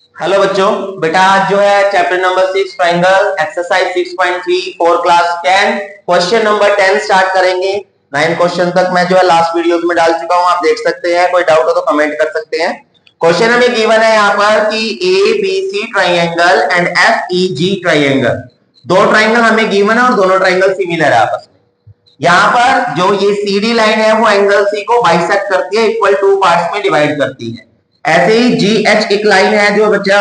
Hello बच्चों, बेटा आज जो है chapter number 6 triangle exercise 6.3 for class 10 question number 10 start करेंगे। 9 क्वेश्चन तक मैं जो है लास्ट वीडियोस में डाल चुका हूं, आप देख सकते हैं। कोई डाउट हो तो कमेंट कर सकते हैं। क्वेश्चन हमें गिवन है यहाँ पर कि A B C triangle and F E G triangle, दो ट्राइंगल हमें गिवन है और दोनों ट्राइंगल सिमिलर है आपस में। यहाँ पर जो ये सीडी लाइन है वो एंगल सी को बाइसेक्ट करती है, इक्वल टू पार्ट्स में डिवाइड करती है। ऐसे ही जी एच एक लाइन है जो बच्चा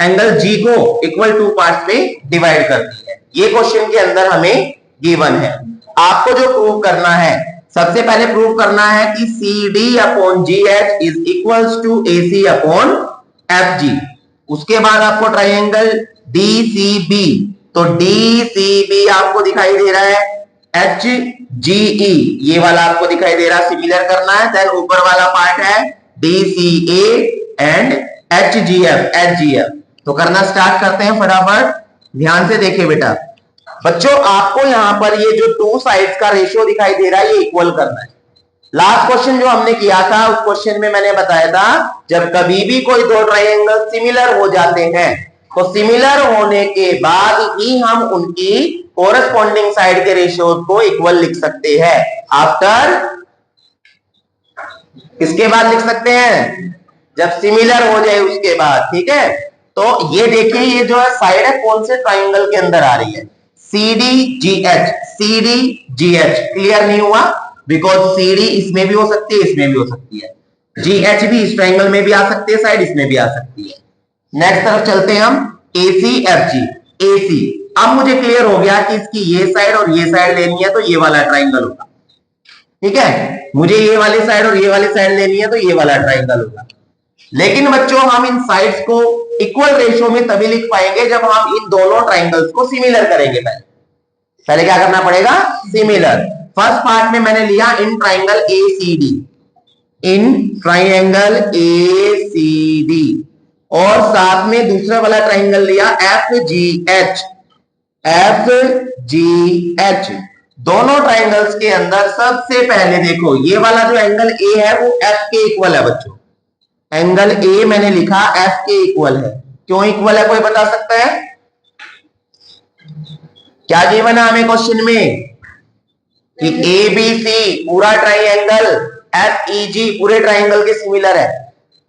एंगल जी को इक्वल टू पार्ट्स में डिवाइड करती है। ये क्वेश्चन के अंदर हमें गिवन है। आपको जो प्रूव करना है, सबसे पहले प्रूव करना है कि C D upon G H is equal to A C upon F G. उसके बाद आपको ट्राइंगल डी सी बी, तो डी सी बी आपको दिखाई दे रहा है एच जी ई, ये वाला आपको दिखाई दे रहा है, सिमिलर करना है। देन ऊपर वाला पार्ट है D C A and H G F. तो करना स्टार्ट करते हैं फटाफट। ध्यान से देखिए बेटा, बच्चों आपको यहां पर ये जो टू साइड्स का रेशियो दिखाई दे रहा है ये इक्वल करना है। लास्ट क्वेश्चन जो हमने किया था उस क्वेश्चन में मैंने बताया था जब कभी भी कोई दो ट्राइंगल सिमिलर हो जाते हैं तो सिमिलर होने के बाद ही हम उनकी कोरस्पॉन्डिंग साइड के रेशियो को इक्वल लिख सकते हैं। आफ्टर किसके बाद लिख सकते हैं? जब सिमिलर हो जाए उसके बाद, ठीक है। तो ये देखिए, ये जो है साइड है कौन से ट्राइंगल के अंदर आ रही है? C D G H, C D G H. Clear नहीं हुआ? बिकॉज सी डी इसमें भी हो सकती है, इसमें भी हो सकती है, जी एच भी इस ट्राइंगल में भी आ सकती है, साइड इसमें भी आ सकती है। नेक्स्ट तरफ चलते हैं हम, ए सी एफ जी। ए सी, अब मुझे क्लियर हो गया कि इसकी ये साइड और ये साइड लेनी है तो ये वाला ट्राइंगल होगा, ठीक है। मुझे ये वाली साइड और ये वाली साइड लेनी है तो ये वाला ट्राइंगल होगा। लेकिन बच्चों हम इन साइड्स को इक्वल रेशियो में तभी लिख पाएंगे जब हम इन दोनों ट्राइंगल्स को सिमिलर करेंगे। पहले क्या करना पड़ेगा? सिमिलर। फर्स्ट पार्ट में मैंने लिया in triangle A C D, in triangle A C D, और साथ में दूसरा वाला ट्राइंगल लिया F G H, F G H. दोनों ट्राइंगल्स के अंदर सबसे पहले देखो ये वाला जो एंगल ए है वो एफ के इक्वल है बच्चों। एंगल ए मैंने लिखा एफ के इक्वल है। क्यों इक्वल है कोई बता सकता है? क्या गिवन है हमें क्वेश्चन में कि ए बी सी पूरा ट्राइंगल, एफ ई जी पूरे ट्राइंगल के सिमिलर है।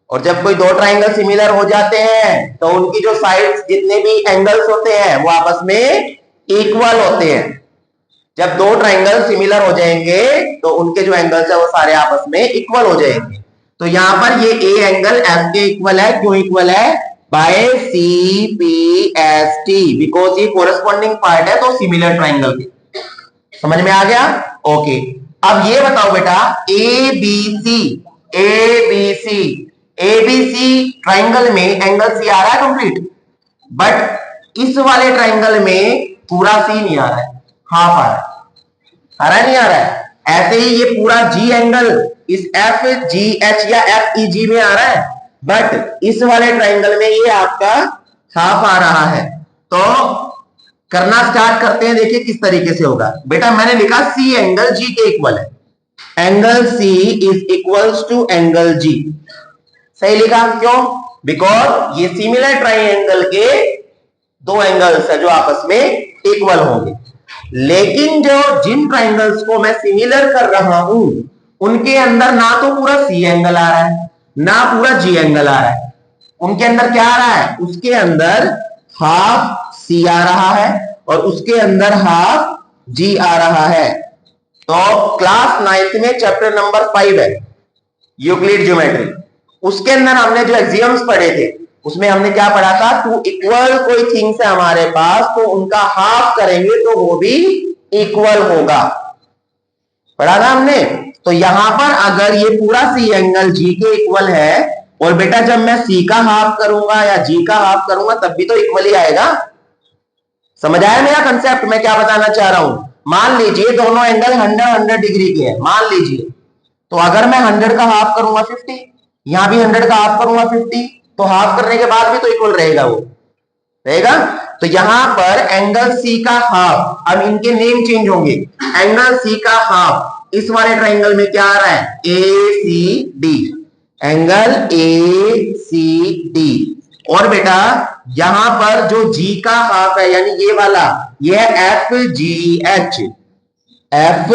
और जब कोई दो ट्राइंगल सिमिलर हो जाते हैं तो उनकी जो साइड्स जितने भी एंगल्स होते हैं वो आपस में इक्वल होते हैं। जब दो ट्राइंगल सिमिलर हो जाएंगे तो उनके जो एंगल्स है वो सारे आपस में इक्वल हो जाएंगे। तो यहां पर ये ए एंगल एफ के इक्वल है। क्यों इक्वल है? By C P S T, because ये कोरस्पॉन्डिंग पार्ट है तो सिमिलर ट्राइंगल के। समझ में आ गया? ओके। अब ये बताओ बेटा, A B C, A B C, A B C triangle में एंगल सी आ रहा है कंप्लीट, बट इस वाले ट्राइंगल में पूरा सी नहीं आ रहा है, हाफ आ रहा है नहीं आ रहा है। ऐसे ही ये पूरा जी एंगल इस एफ जी एच या एफ ई जी में आ रहा है, बट इस वाले ट्राइंगल में ये आपका हाफ आ रहा है। तो करना स्टार्ट करते हैं। देखिए किस तरीके से होगा। बेटा मैंने लिखा सी एंगल जी के इक्वल है, angle C is equals to angle G. सही लिखा? क्यों? बिकॉज ये सिमिलर ट्राइंगल के दो एंगल्स है जो आपस में इक्वल होंगे। लेकिन जो जिन ट्राइंगल्स को मैं सिमिलर कर रहा हूं उनके अंदर ना तो पूरा सी एंगल आ रहा है ना पूरा जी एंगल आ रहा है। उनके अंदर क्या आ रहा है? उसके अंदर हाफ सी आ रहा है और उसके अंदर हाफ जी आ रहा है। तो क्लास 9th में चैप्टर नंबर 5 है यूक्लिड ज्योमेट्री, उसके अंदर हमने जो एक्सियम्स पढ़े थे उसमें हमने क्या पढ़ा था? टू इक्वल कोई थिंग्स है हमारे पास तो उनका हाफ करेंगे तो वो भी इक्वल होगा, पढ़ा था हमने। तो यहां पर अगर ये पूरा सी एंगल जी के इक्वल है और बेटा जब मैं सी का हाफ करूंगा या जी का हाफ करूंगा तब भी तो इक्वल ही आएगा। समझ आया मेरा कंसेप्ट? मैं क्या बताना चाह रहा हूं। मान लीजिए दोनों एंगल 100 डिग्री के हैं, मान लीजिए, तो अगर मैं 100 का हाफ करूंगा 50, यहां भी 100 का हाफ करूंगा 50, तो हाफ करने के बाद भी तो इक्वल रहेगा, वो रहेगा। तो यहां पर एंगल सी का हाफ, अब इनके नेम चेंज होंगे। एंगल सी का हाफ इस वाले ट्राइंगल में क्या आ रहा है? A C D, angle A C D. और बेटा यहां पर जो जी का हाफ है यानी ये वाला, ये है F G H, F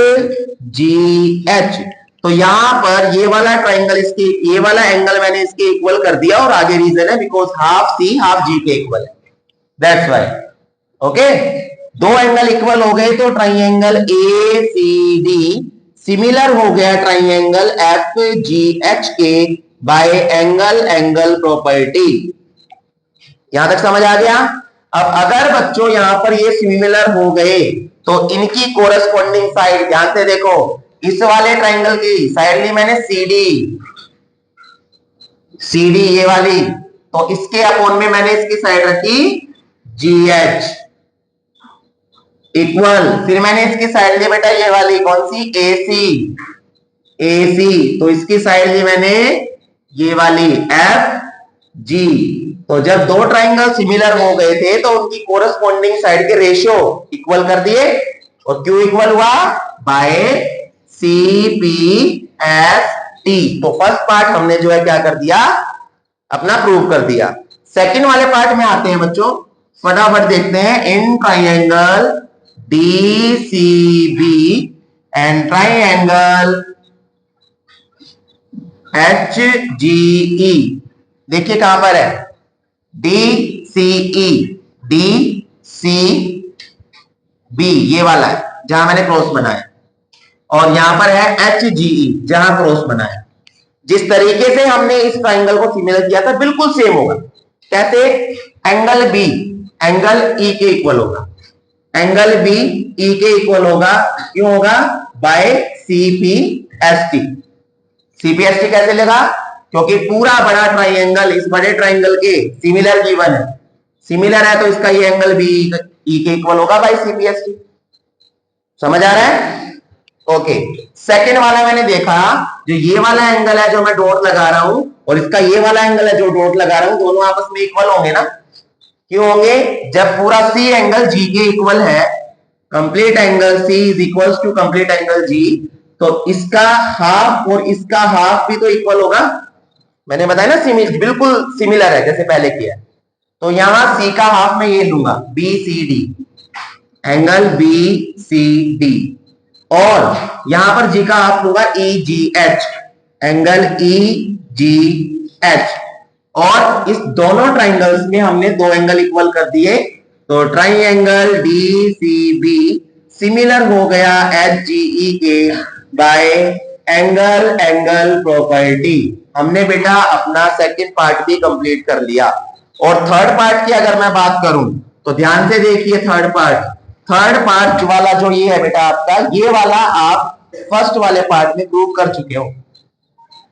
G H. तो यहां पर ये वाला ट्राइंगल इसके, ये वाला एंगल मैंने इसके इक्वल कर दिया और आगे रीजन है because half C half G के इक्वल है, दैट्स व्हाई। ओके, दो एंगल इक्वल हो गए तो triangle A C D similar हो गया ट्राइंगल एफ जी एच के बाय एंगल एंगल प्रॉपर्टी। यहां तक समझ आ गया। अब अगर बच्चों यहां पर ये सिमिलर हो गए तो इनकी कोरस्पॉन्डिंग साइड ध्यान से देखो, इस वाले ट्राइंगल की साइड ली मैंने सीडी, सीडी ये वाली, तो इसके अपोन में मैंने इसकी साइड रखी जी एच इक्वल, फिर मैंने इसकी साइड ली बेटा ये वाली कौन सी, एसी, एसी, तो इसकी साइड ली मैंने ये वाली एफ जी। तो जब दो ट्राइंगल सिमिलर हो गए थे तो उनकी कोरस्पॉन्डिंग साइड के रेशियो इक्वल कर दिए, और क्यों इक्वल हुआ, by C P S T. तो फर्स्ट पार्ट हमने जो है क्या कर दिया, अपना प्रूव कर दिया। सेकंड वाले पार्ट में आते हैं बच्चों, फटाफट देखते हैं। In triangle D C B and triangle H G E, देखिए कहां पर है, D C E, D C B ये वाला है जहां मैंने क्रॉस बनाया, और यहां पर है एच जी ई जहां क्रॉस बनाया। जिस तरीके से हमने इस ट्राइंगल को सिमिलर किया था बिल्कुल सेम होगा। कहते एंगल बी एंगल ई के इक्वल होगा, एंगल बी ई के इक्वल होगा, क्यों होगा, by C P S T. C P S T कैसे लगा, क्योंकि पूरा बड़ा ट्राइंगल इस बड़े ट्राइंगल के सिमिलर गिवन है, सिमिलर है तो इसका ये एंगल भी ई के इक्वल होगा by C P S T. समझ आ रहा है। ओके, सेकंड वाला मैंने देखा, जो ये वाला एंगल है जो मैं डॉट लगा रहा हूं और इसका ये वाला एंगल है जो डॉट लगा रहा हूं, दोनों आपस में इक्वल होंगे ना, क्यों होंगे, जब पूरा सी एंगल जी के इक्वल है, complete angle C is equal to complete angle G, तो इसका हाफ और इसका हाफ भी तो इक्वल होगा। मैंने बताया ना बिल्कुल सिमिलर है जैसे पहले किया। तो यहां सी का हाफ मैं ये लूंगा B C D, angle B C D, और यहां पर जी का हाफ लूंगा E G H, angle E G H. और इस दोनों ट्राइंगल्स में हमने दो एंगल इक्वल कर दिए, तो triangle D C B similar हो गया एच जी ई के बाय एंगल एंगल प्रॉपर्टी। हमने बेटा अपना सेकंड पार्ट भी कंप्लीट कर लिया। और थर्ड पार्ट की अगर मैं बात करूं तो ध्यान से देखिए, थर्ड पार्ट वाला जो ये है बेटा आपका, ये वाला आप फर्स्ट वाले पार्ट में प्रूव कर चुके हो।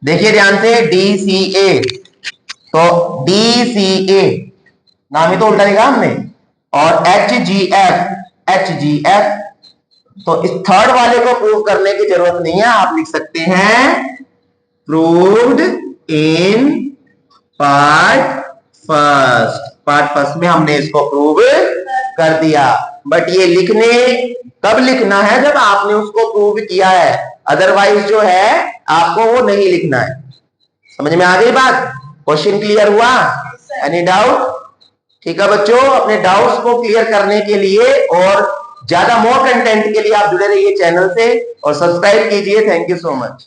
देखिए ध्यान से, डी सी ए, तो डी सी ए नाम ही तो उल्टा लिखा हमने, और एच जी एफ, तो इस थर्ड वाले को प्रूव करने की जरूरत नहीं है, आप लिख सकते हैं प्रूव्ड इन पार्ट फर्स्ट में हमने इसको प्रूव कर दिया। बट ये लिखने कब लिखना है, जब आपने उसको प्रूव किया है, अदरवाइज जो है आपको वो नहीं लिखना है। समझ में आ गई बात, क्वेश्चन क्लियर हुआ, एनी डाउट। ठीक है बच्चों, अपने डाउट्स को क्लियर करने के लिए और ज्यादा मोर कंटेंट के लिए आप जुड़े रहिए चैनल से और सब्सक्राइब कीजिए। Thank you so much.